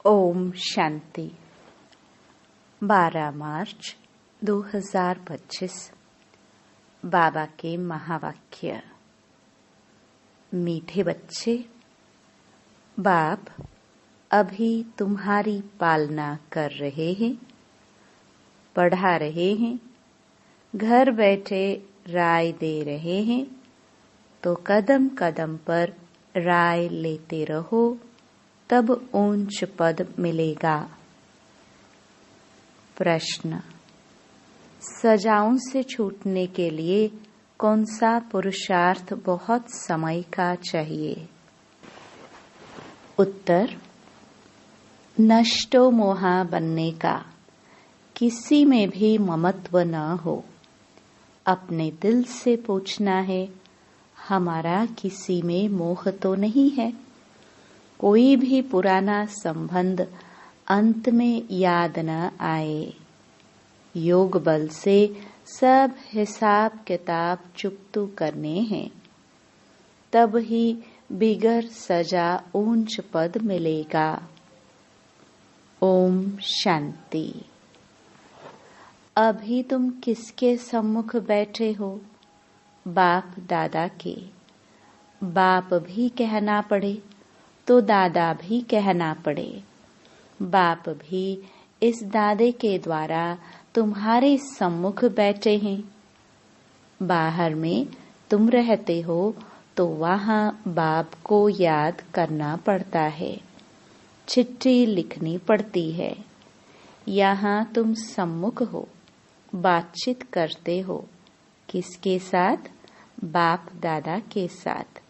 ओम शांति। 12 मार्च 2025। बाबा के महावाक्य। मीठे बच्चे, बाप अभी तुम्हारी पालना कर रहे हैं, पढ़ा रहे हैं, घर बैठे राय दे रहे हैं, तो कदम कदम पर राय लेते रहो, तब ऊंच पद मिलेगा। प्रश्न: सजाओं से छूटने के लिए कौन सा पुरुषार्थ बहुत समय का चाहिए? उत्तर: नष्टो मोहा बनने का। किसी में भी ममत्व न हो। अपने दिल से पूछना है, हमारा किसी में मोह तो नहीं है? कोई भी पुराना संबंध अंत में याद न आए। योग बल से सब हिसाब किताब चुकतू करने हैं, तब ही बिगर सजा ऊंच पद मिलेगा। ओम शांति। अभी तुम किसके सम्मुख बैठे हो? बाप दादा के। बाप भी कहना पड़े तो दादा भी कहना पड़े। बाप भी इस दादे के द्वारा तुम्हारे सम्मुख बैठे हैं। बाहर में तुम रहते हो तो वहाँ बाप को याद करना पड़ता है, चिट्ठी लिखनी पड़ती है। यहाँ तुम सम्मुख हो, बातचीत करते हो। किसके साथ? बाप दादा के साथ।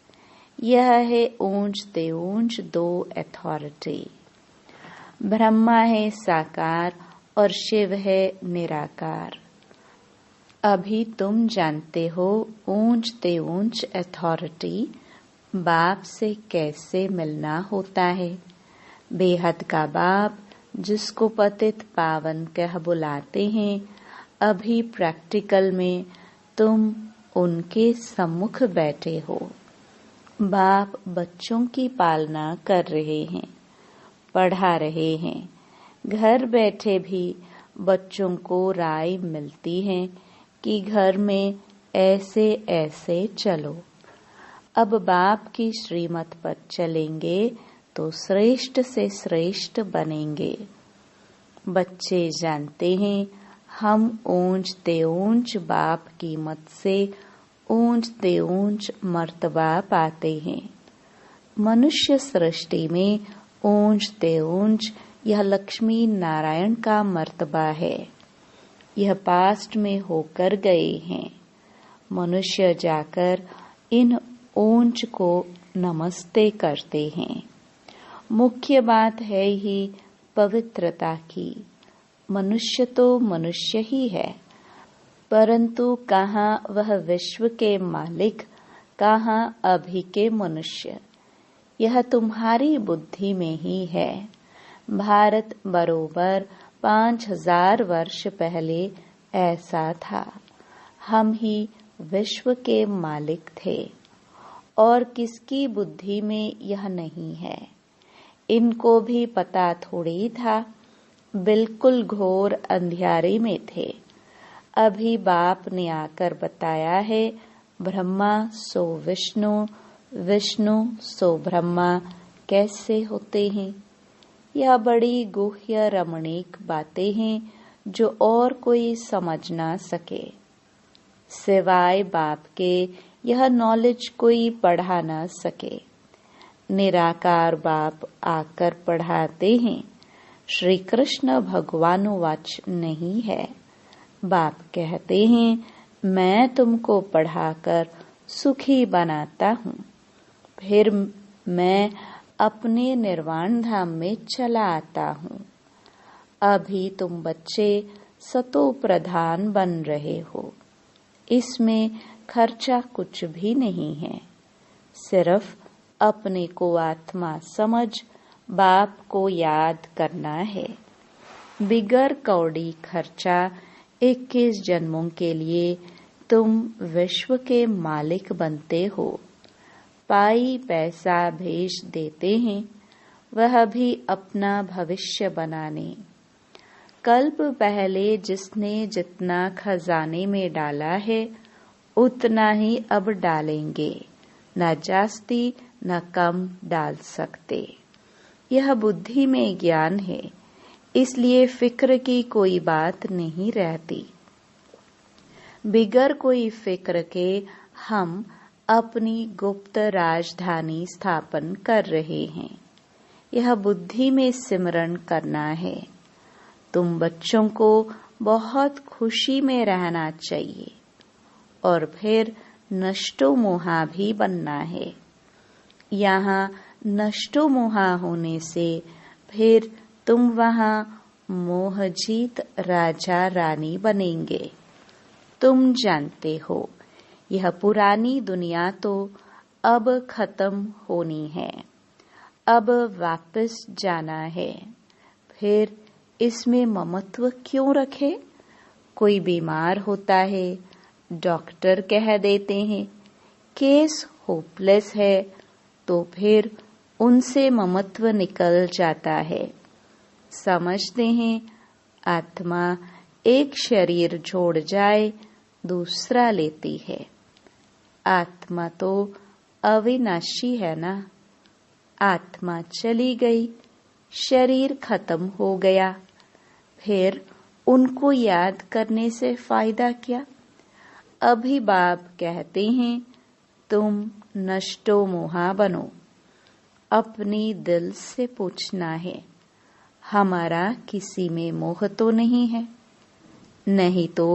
यह है ऊंच ते ऊंच दो अथॉरिटी। ब्रह्मा है साकार और शिव है निराकार। अभी तुम जानते हो ऊंच ते ऊंच अथॉरिटी बाप से कैसे मिलना होता है। बेहद का बाप जिसको पतित पावन कह बुलाते हैं, अभी प्रैक्टिकल में तुम उनके सम्मुख बैठे हो। बाप बच्चों की पालना कर रहे हैं, पढ़ा रहे हैं। घर बैठे भी बच्चों को राय मिलती है कि घर में ऐसे ऐसे चलो। अब बाप की श्रीमत पर चलेंगे तो श्रेष्ठ से श्रेष्ठ बनेंगे। बच्चे जानते हैं हम ऊंच ते ऊंच बाप की मत से ऊंच ते ऊंच मर्तबा पाते हैं। मनुष्य सृष्टि में ऊंच ते ऊंच यह लक्ष्मी नारायण का मर्तबा है। यह पास्ट में होकर गए हैं। मनुष्य जाकर इन ऊंच को नमस्ते करते हैं। मुख्य बात है ही पवित्रता की। मनुष्य तो मनुष्य ही है, परंतु कहाँ वह विश्व के मालिक, कहाँ अभी के मनुष्य। यह तुम्हारी बुद्धि में ही है। भारत बरोबर 5000 वर्ष पहले ऐसा था। हम ही विश्व के मालिक थे और किसकी बुद्धि में यह नहीं है। इनको भी पता थोड़ी था। बिल्कुल घोर अंधियारे में थे। अभी बाप ने आकर बताया है, ब्रह्मा सो विष्णु, विष्णु सो ब्रह्मा कैसे होते हैं। यह बड़ी गुह्य रमणीक बातें हैं जो और कोई समझ ना सके। सिवाय बाप के यह नॉलेज कोई पढ़ा ना सके। निराकार बाप आकर पढ़ाते हैं। श्री कृष्ण भगवानुवाच नहीं है। बाप कहते हैं, मैं तुमको पढ़ाकर सुखी बनाता हूँ, फिर मैं अपने निर्वाण धाम में चला आता हूँ। अभी तुम बच्चे सतो प्रधान बन रहे हो। इसमें खर्चा कुछ भी नहीं है। सिर्फ अपने को आत्मा समझ बाप को याद करना है। बिगर कौड़ी खर्चा 21 जन्मों के लिए तुम विश्व के मालिक बनते हो। पाई पैसा भेज देते हैं, वह भी अपना भविष्य बनाने। कल्प पहले जिसने जितना खजाने में डाला है उतना ही अब डालेंगे, न जास्ती न कम डाल सकते। यह बुद्धि में ज्ञान है, इसलिए फिक्र की कोई बात नहीं रहती। बिगर कोई फिक्र के हम अपनी गुप्त राजधानी स्थापन कर रहे हैं। यह बुद्धि में सिमरण करना है। तुम बच्चों को बहुत खुशी में रहना चाहिए और फिर नष्टो मोहा भी बनना है। यहाँ नष्टो मोहा होने से फिर तुम वहाँ मोहजीत राजा रानी बनेंगे। तुम जानते हो यह पुरानी दुनिया तो अब खत्म होनी है, अब वापस जाना है। फिर इसमें ममत्व क्यों रखे? कोई बीमार होता है, डॉक्टर कह देते हैं केस होपलेस है, तो फिर उनसे ममत्व निकल जाता है। समझते हैं आत्मा एक शरीर छोड़ जाए दूसरा लेती है। आत्मा तो अविनाशी है ना। आत्मा चली गई, शरीर खत्म हो गया, फिर उनको याद करने से फायदा क्या? अभी बाप कहते हैं तुम नष्टो मोहा बनो। अपनी दिल से पूछना है, हमारा किसी में मोह तो नहीं है? नहीं तो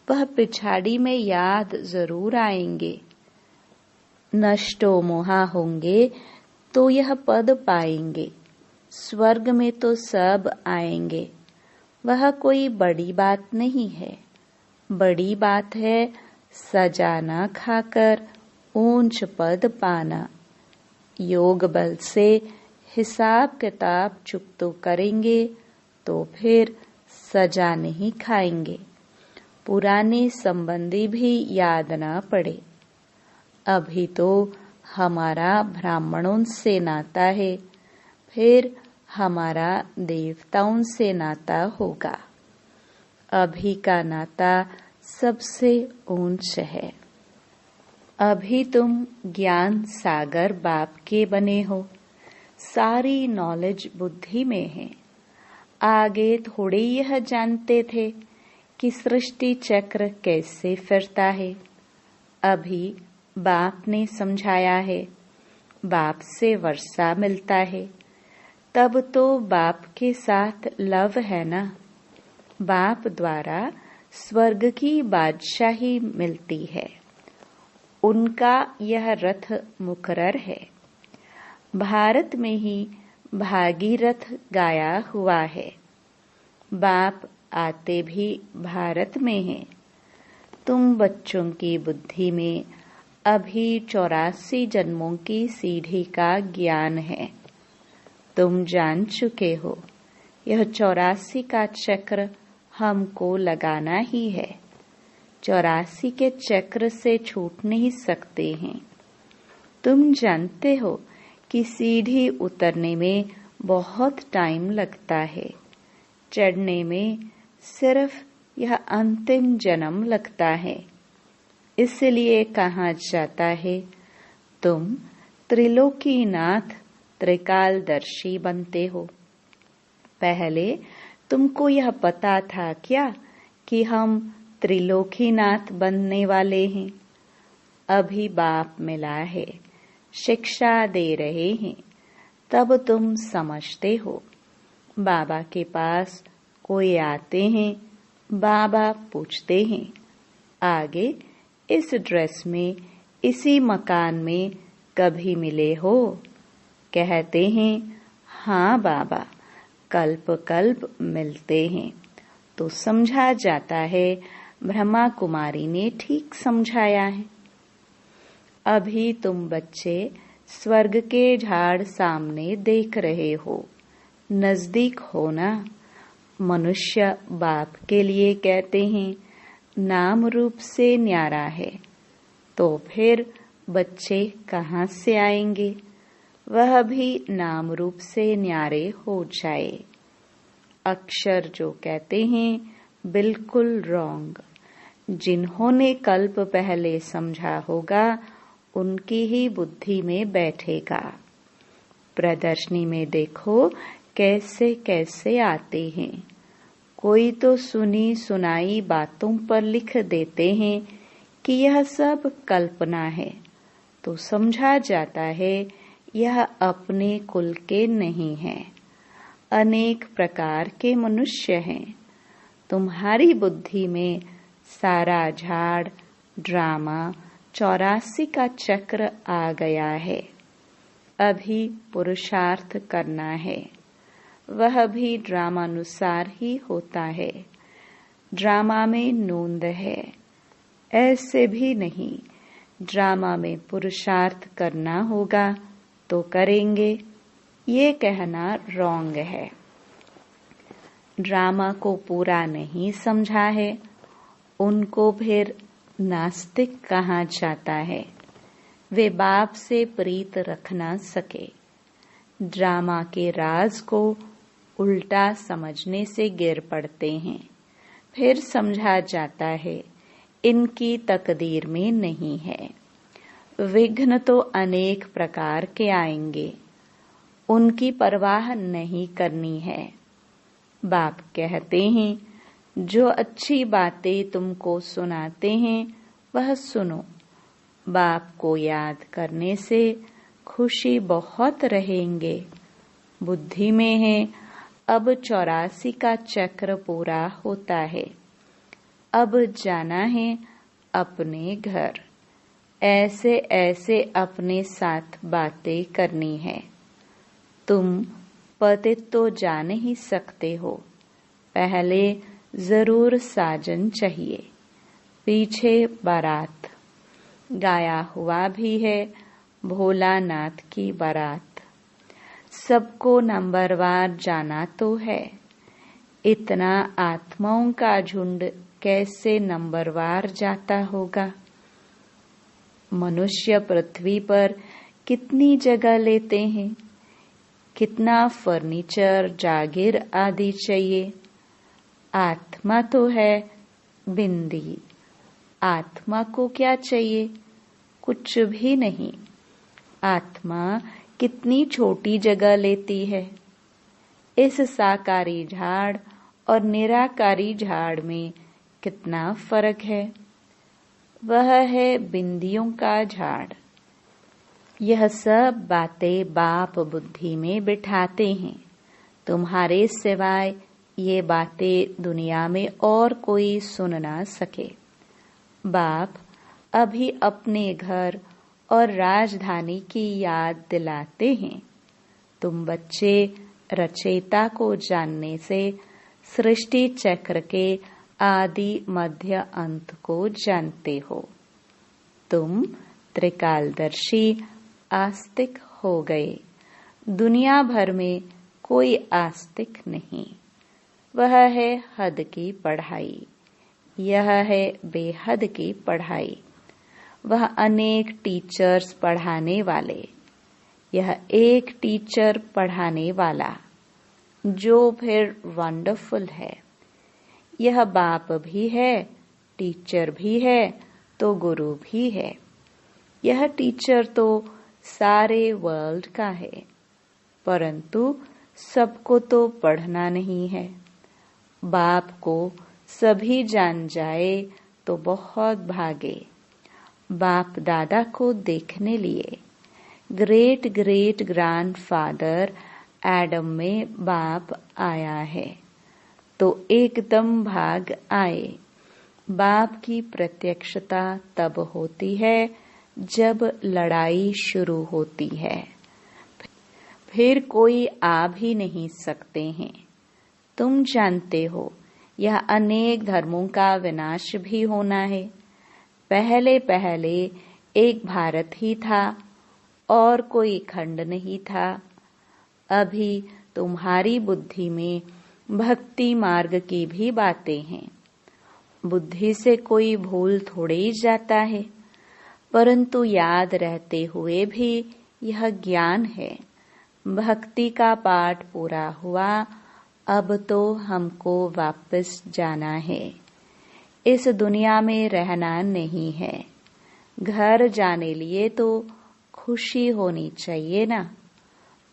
वह पिछाड़ी में याद जरूर आएंगे। नष्टो मोहा होंगे तो यह पद पाएंगे। स्वर्ग में तो सब आएंगे। वह कोई बड़ी बात नहीं है। बड़ी बात है सजाना खाकर ऊंच पद पाना। योग बल से हिसाब किताब चुकतो करेंगे तो फिर सजा नहीं खाएंगे। पुराने संबंधी भी याद ना पड़े। अभी तो हमारा ब्राह्मणों से नाता है, फिर हमारा देवताओं से नाता होगा। अभी का नाता सबसे ऊंच है। अभी तुम ज्ञान सागर बाप के बने हो। सारी नॉलेज बुद्धि में है। आगे थोड़े यह जानते थे कि सृष्टि चक्र कैसे फिरता है। अभी बाप ने समझाया है। बाप से वर्षा मिलता है, तब तो बाप के साथ लव है ना। बाप द्वारा स्वर्ग की बादशाही मिलती है। उनका यह रथ मुकर्रर है। भारत में ही भागीरथ गाया हुआ है। बाप आते भी भारत में हैं। तुम बच्चों की बुद्धि में अभी 84 जन्मों की सीढ़ी का ज्ञान है। तुम जान चुके हो यह 84 का चक्र हमको लगाना ही है। 84 के चक्र से छूट नहीं सकते हैं। तुम जानते हो कि सीढ़ी उतरने में बहुत टाइम लगता है, चढ़ने में सिर्फ यह अंतिम जन्म लगता है। इसलिए कहा जाता है तुम त्रिलोकीनाथ त्रिकालदर्शी बनते हो। पहले तुमको यह पता था क्या कि हम त्रिलोकीनाथ बनने वाले हैं? अभी बाप मिला है, शिक्षा दे रहे हैं, तब तुम समझते हो। बाबा के पास कोई आते हैं, बाबा पूछते हैं आगे इस ड्रेस में इसी मकान में कभी मिले हो? कहते हैं हाँ बाबा, कल्प कल्प मिलते हैं। तो समझा जाता है ब्रह्मा कुमारी ने ठीक समझाया है। अभी तुम बच्चे स्वर्ग के झाड़ सामने देख रहे हो, नजदीक हो ना। मनुष्य बाप के लिए कहते हैं नाम रूप से न्यारा है, तो फिर बच्चे कहाँ से आएंगे? वह भी नाम रूप से न्यारे हो जाए। अक्षर जो कहते हैं बिल्कुल रॉन्ग। जिन्होंने कल्प पहले समझा होगा उनकी ही बुद्धि में बैठेगा। प्रदर्शनी में देखो कैसे कैसे आते हैं। कोई तो सुनी सुनाई बातों पर लिख देते हैं कि यह सब कल्पना है, तो समझा जाता है यह अपने कुल के नहीं है। अनेक प्रकार के मनुष्य हैं। तुम्हारी बुद्धि में सारा झाड़ ड्रामा 84 का चक्र आ गया है। अभी पुरुषार्थ करना है। वह भी ड्रामानुसार ही होता है। ड्रामा में नोंद है, ऐसे भी नहीं। ड्रामा में पुरुषार्थ करना होगा तो करेंगे, ये कहना रॉन्ग है। ड्रामा को पूरा नहीं समझा है उनको फिर नास्तिक कहा जाता है। वे बाप से प्रीत रख ना सके। ड्रामा के राज को उल्टा समझने से गिर पड़ते हैं। फिर समझा जाता है इनकी तकदीर में नहीं है। विघ्न तो अनेक प्रकार के आएंगे, उनकी परवाह नहीं करनी है। बाप कहते हैं जो अच्छी बातें तुमको सुनाते हैं वह सुनो। बाप को याद करने से खुशी बहुत रहेंगे। बुद्धि में है अब 84 का चक्र पूरा होता है। अब जाना है अपने घर। ऐसे ऐसे अपने साथ बातें करनी है। तुम पतित तो जा नहीं सकते हो, पहले जरूर साजन चाहिए। पीछे बारात गाया हुआ भी है, भोलानाथ की बारात। सबको नंबरवार जाना तो है। इतना आत्माओं का झुंड कैसे नंबरवार जाता होगा। मनुष्य पृथ्वी पर कितनी जगह लेते हैं, कितना फर्नीचर जागीर आदि चाहिए। आत्मा तो है बिंदी। आत्मा को क्या चाहिए? कुछ भी नहीं। आत्मा कितनी छोटी जगह लेती है। इस साकारी झाड़ और निराकारी झाड़ में कितना फर्क है। वह है बिंदियों का झाड़। यह सब बातें बाप बुद्धि में बिठाते हैं। तुम्हारे सिवाय ये बातें दुनिया में और कोई सुन ना सके। बाप अभी अपने घर और राजधानी की याद दिलाते हैं। तुम बच्चे रचयिता को जानने से सृष्टि चक्र के आदि मध्य अंत को जानते हो। तुम त्रिकालदर्शी आस्तिक हो गए। दुनिया भर में कोई आस्तिक नहीं। वह है हद की पढ़ाई, यह है बेहद की पढ़ाई। वह अनेक टीचर्स पढ़ाने वाले, यह एक टीचर पढ़ाने वाला, जो फिर वंडरफुल है। यह बाप भी है, टीचर भी है, तो गुरु भी है। यह टीचर तो सारे वर्ल्ड का है, परंतु सबको तो पढ़ना नहीं है। बाप को सभी जान जाए तो बहुत भागे। बाप दादा को देखने लिए ग्रेट ग्रेट ग्रैंडफादर एडम में बाप आया है, तो एकदम भाग आए। बाप की प्रत्यक्षता तब होती है जब लड़ाई शुरू होती है। फिर कोई आ भी नहीं सकते हैं। तुम जानते हो यह अनेक धर्मों का विनाश भी होना है। पहले पहले एक भारत ही था और कोई खंड नहीं था। अभी तुम्हारी बुद्धि में भक्ति मार्ग की भी बातें हैं। बुद्धि से कोई भूल थोड़े ही जाता है, परंतु याद रहते हुए भी यह ज्ञान है। भक्ति का पाठ पूरा हुआ, अब तो हमको वापस जाना है। इस दुनिया में रहना नहीं है। घर जाने लिए तो खुशी होनी चाहिए ना।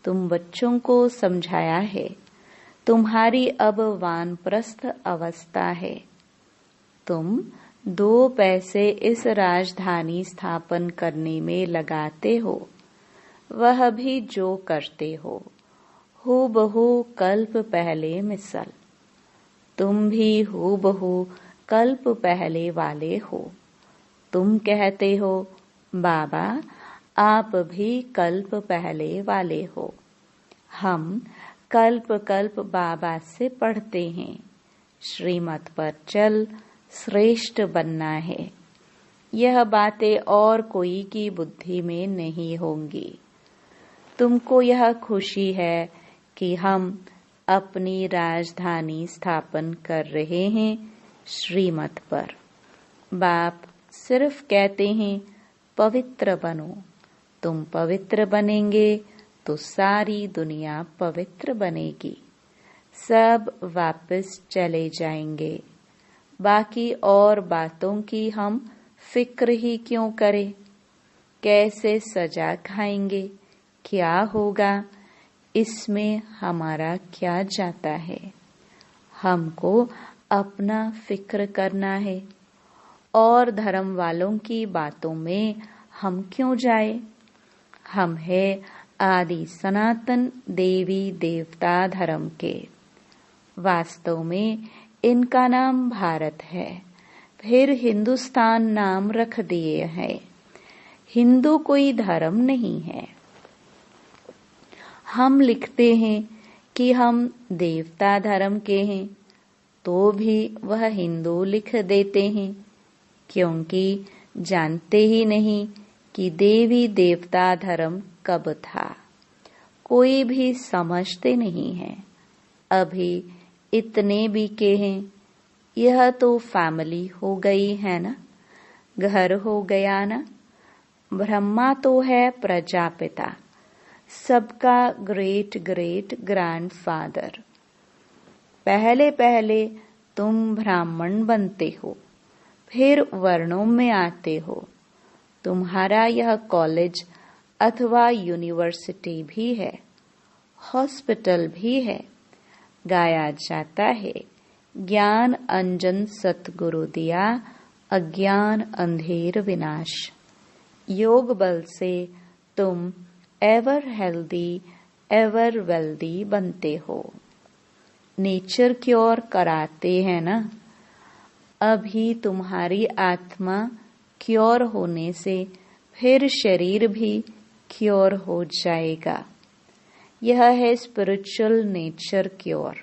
तुम बच्चों को समझाया है, तुम्हारी अब वानप्रस्थ अवस्था है। तुम 2 पैसे इस राजधानी स्थापन करने में लगाते हो, वह भी जो करते हो हूबहू कल्प पहले मिसल। तुम भी हूबहू कल्प पहले वाले हो। तुम कहते हो बाबा आप भी कल्प पहले वाले हो। हम कल्प कल्प बाबा से पढ़ते हैं, श्रीमत पर चल, श्रेष्ठ बनना है। यह बातें और कोई की बुद्धि में नहीं होंगी। तुमको यह खुशी है कि हम अपनी राजधानी स्थापन कर रहे हैं श्रीमत पर। बाप सिर्फ कहते हैं पवित्र बनो। तुम पवित्र बनेंगे तो सारी दुनिया पवित्र बनेगी। सब वापस चले जाएंगे। बाकी और बातों की हम फिक्र ही क्यों करें? कैसे सजा खाएंगे, क्या होगा, इसमें हमारा क्या जाता है। हमको अपना फिक्र करना है। और धर्म वालों की बातों में हम क्यों जाए? हम है आदि सनातन देवी देवता धर्म के। वास्तव में इनका नाम भारत है, फिर हिंदुस्तान नाम रख दिए है। हिंदू कोई धर्म नहीं है। हम लिखते हैं कि हम देवता धर्म के हैं, तो भी वह हिंदू लिख देते हैं, क्योंकि जानते ही नहीं कि देवी देवता धर्म कब था। कोई भी समझते नहीं है। अभी इतने भी के हैं। यह तो फैमिली हो गई है ना, घर हो गया ना। ब्रह्मा तो है प्रजापिता, सबका ग्रेट ग्रेट ग्रैंडफादर। पहले पहले तुम ब्राह्मण बनते हो, फिर वर्णों में आते हो। तुम्हारा यह कॉलेज अथवा यूनिवर्सिटी भी है, हॉस्पिटल भी है। गाया जाता है ज्ञान अंजन सतगुरु दिया, अज्ञान अंधेर विनाश। योग बल से तुम एवर हेल्दी एवर वेल्दी बनते हो। नेचर क्योर कराते हैं ना। अभी तुम्हारी आत्मा क्योर होने से फिर शरीर भी क्योर हो जाएगा। यह है spiritual nature cure.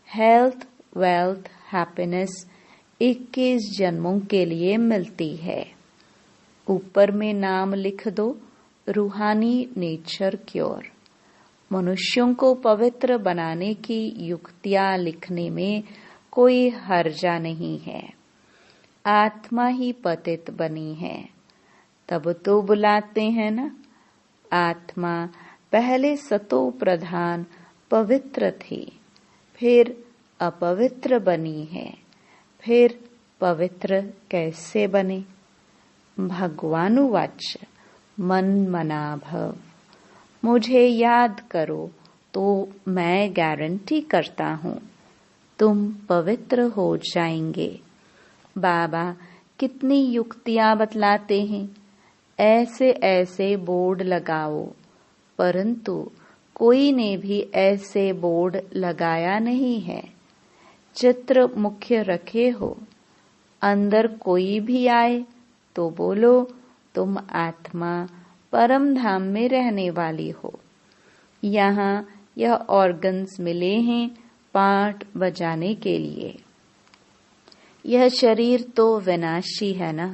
Health, wealth, happiness 21 जन्मों के लिए मिलती है। ऊपर में नाम लिख दो, रूहानी नेचर क्योर। मनुष्यों को पवित्र बनाने की युक्तियां लिखने में कोई हर्जा नहीं है। आत्मा ही पतित बनी है, तब तो बुलाते हैं ना। आत्मा पहले सतो प्रधान पवित्र थी, फिर अपवित्र बनी है, फिर पवित्र कैसे बने? भगवानुवाच मन मना भव। मुझे याद करो तो मैं गारंटी करता हूँ तुम पवित्र हो जाएंगे। बाबा कितनी युक्तियां बतलाते हैं। ऐसे ऐसे बोर्ड लगाओ, परंतु कोई ने भी ऐसे बोर्ड लगाया नहीं है। चित्र मुख्य रखे हो। अंदर कोई भी आए तो बोलो तुम आत्मा परम धाम में रहने वाली हो। यहाँ यह ऑर्गन्स मिले हैं पाठ बजाने के लिए। यह शरीर तो विनाशी है ना।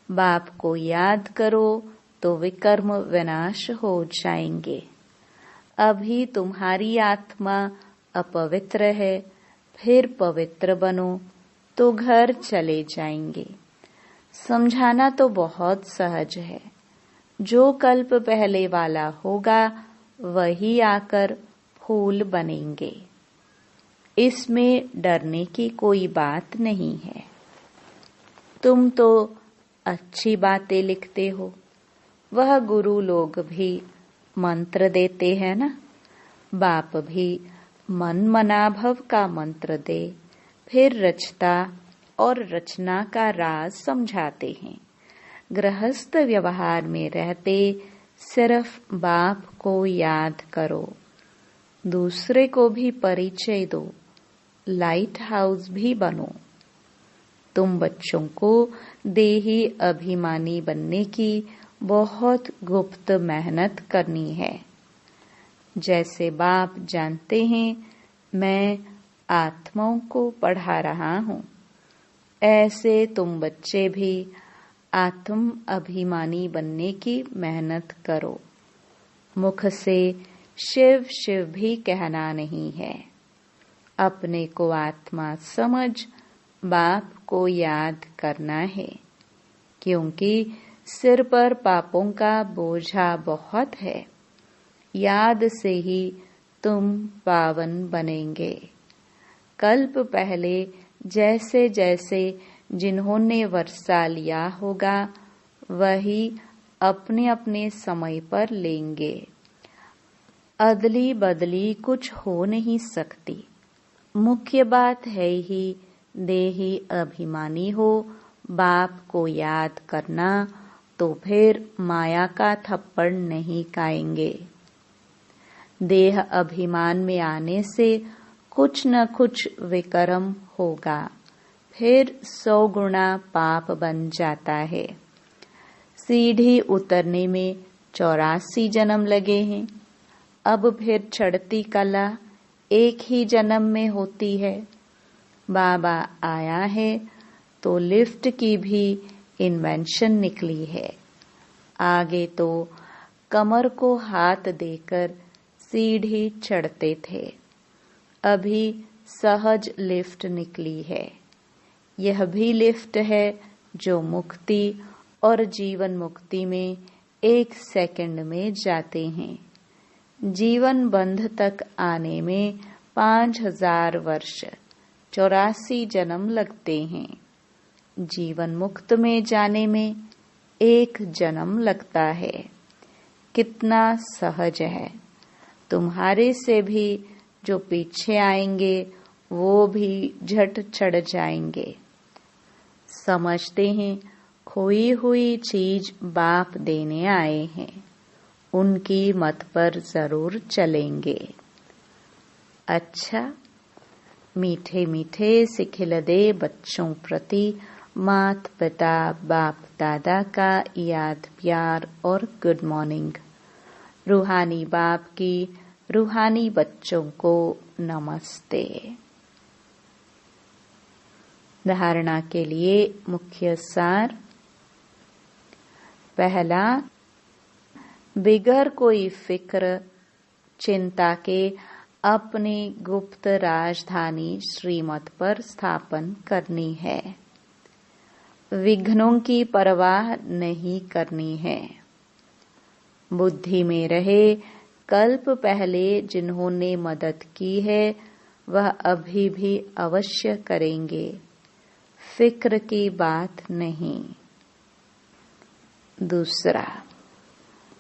बाप को याद करो तो विकर्म विनाश हो जाएंगे। अभी तुम्हारी आत्मा अपवित्र है, फिर पवित्र बनो तो घर चले जाएंगे। समझाना तो बहुत सहज है, जो कल्प पहले वाला होगा वही आकर फूल बनेंगे। इसमें डरने की कोई बात नहीं है। तुम तो अच्छी बातें लिखते हो, वह गुरु लोग भी मंत्र देते हैं ना। बाप भी मन मनाभव का मंत्र दे, फिर रचता और रचना का राज समझाते हैं। गृहस्थ व्यवहार में रहते सिर्फ बाप को याद करो, दूसरे को भी परिचय दो, लाइट हाउस भी बनो। तुम बच्चों को देही अभिमानी बनने की बहुत गुप्त मेहनत करनी है। जैसे बाप जानते हैं मैं आत्माओं को पढ़ा रहा हूँ, ऐसे तुम बच्चे भी आत्म अभिमानी बनने की मेहनत करो। मुख से शिव शिव भी कहना नहीं है। अपने को आत्मा समझ बाप को याद करना है, क्योंकि सिर पर पापों का बोझा बहुत है। याद से ही तुम पावन बनेंगे। कल्प पहले जैसे जैसे जिन्होंने वर्षा लिया होगा वही अपने अपने समय पर लेंगे। अदली बदली कुछ हो नहीं सकती। मुख्य बात है ही देही अभिमानी हो, बाप को याद करना, तो फिर माया का थप्पड़ नहीं खाएंगे। देह अभिमान में आने से कुछ न कुछ विकर्म होगा, फिर 100 गुना पाप बन जाता है। सीढ़ी उतरने में 84 जन्म लगे हैं। अब फिर चढ़ती कला एक ही जन्म में होती है। बाबा आया है तो लिफ्ट की भी इन्वेंशन निकली है। आगे तो कमर को हाथ देकर सीढ़ी चढ़ते थे, अभी सहज लिफ्ट निकली है। यह भी लिफ्ट है जो मुक्ति और जीवन मुक्ति में 1 सेकंड में जाते हैं। जीवन बंध तक आने में 5000 वर्ष 84 जन्म लगते हैं। जीवन मुक्त में जाने में 1 जन्म लगता है। कितना सहज है। तुम्हारे से भी जो पीछे आएंगे वो भी झट चढ़ जाएंगे। समझते हैं खोई हुई चीज बाप देने आए हैं, उनकी मत पर जरूर चलेंगे। अच्छा, मीठे मीठे से खिलदे बच्चों प्रति मात पिता बाप दादा का याद प्यार और गुड मॉर्निंग। रूहानी बाप की रूहानी बच्चों को नमस्ते। धारणा के लिए मुख्य सार। पहला, बिगर कोई फिक्र चिंता के अपनी गुप्त राजधानी श्रीमत पर स्थापन करनी है। विघ्नों की परवाह नहीं करनी है। बुद्धि में रहे कल्प पहले जिन्होंने मदद की है वह अभी भी अवश्य करेंगे, फिक्र की बात नहीं। दूसरा,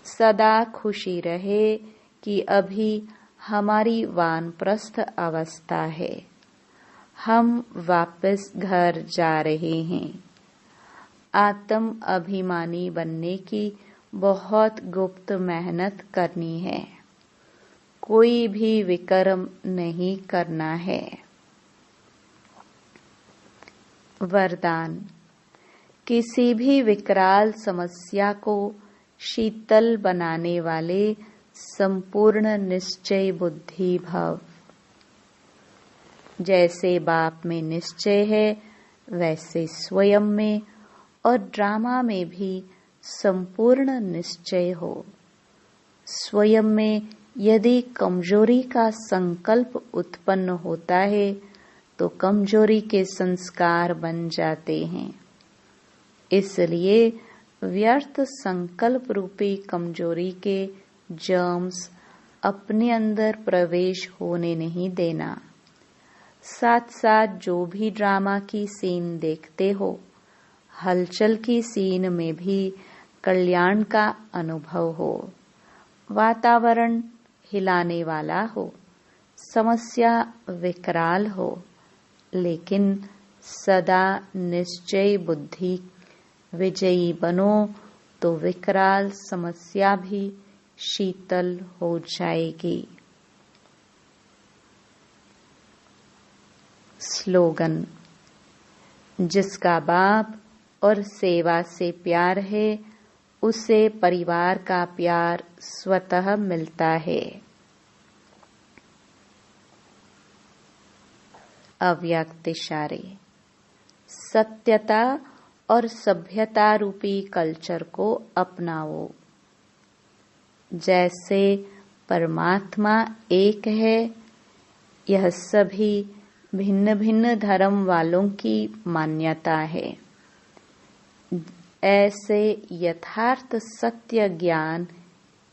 सदा खुशी रहे कि अभी हमारी वानप्रस्थ अवस्था है, हम वापस घर जा रहे हैं। आत्म अभिमानी बनने की बहुत गुप्त मेहनत करनी है, कोई भी विकर्म नहीं करना है। वरदान, किसी भी विकराल समस्या को शीतल बनाने वाले संपूर्ण निश्चय बुद्धि भव। जैसे बाप में निश्चय है वैसे स्वयं में और ड्रामा में भी संपूर्ण निश्चय हो। स्वयं में यदि कमजोरी का संकल्प उत्पन्न होता है तो कमजोरी के संस्कार बन जाते हैं। इसलिए व्यर्थ संकल्प रूपी कमजोरी के जर्म्स अपने अंदर प्रवेश होने नहीं देना। साथ साथ जो भी ड्रामा की सीन देखते हो, हलचल की सीन में भी कल्याण का अनुभव हो। वातावरण हिलाने वाला हो, समस्या विकराल हो, लेकिन सदा निश्चय बुद्धि विजयी बनो तो विकराल समस्या भी शीतल हो जाएगी। स्लोगन: जिसका बाप और सेवा से प्यार है, उसे परिवार का प्यार स्वतः मिलता है। अव्यक्त इशारे: सत्यता और सभ्यता रूपी कल्चर को अपनाओ। जैसे परमात्मा एक है, यह सभी भिन्न भिन्न धर्म वालों की मान्यता है। ऐसे यथार्थ सत्य ज्ञान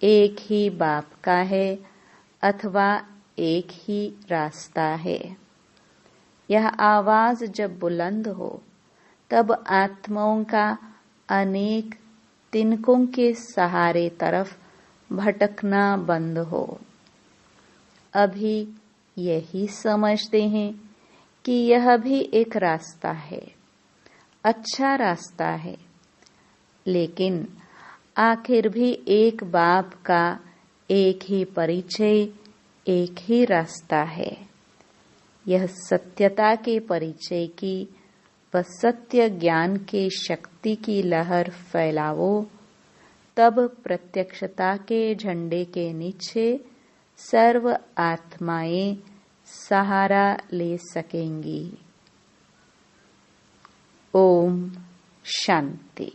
एक ही बाप का है अथवा एक ही रास्ता है। यह आवाज जब बुलंद हो, तब आत्माओं का अनेक तिनकों के सहारे तरफ भटकना बंद हो। अभी यही समझते हैं कि यह भी एक रास्ता है, अच्छा रास्ता है, लेकिन आखिर भी एक बाप का एक ही परिचय, एक ही रास्ता है। यह सत्यता के परिचय की व सत्य ज्ञान के शक्ति की लहर फैलावो, तब प्रत्यक्षता के झंडे के नीचे सर्व आत्माएं सहारा ले सकेंगी। ओम शांति।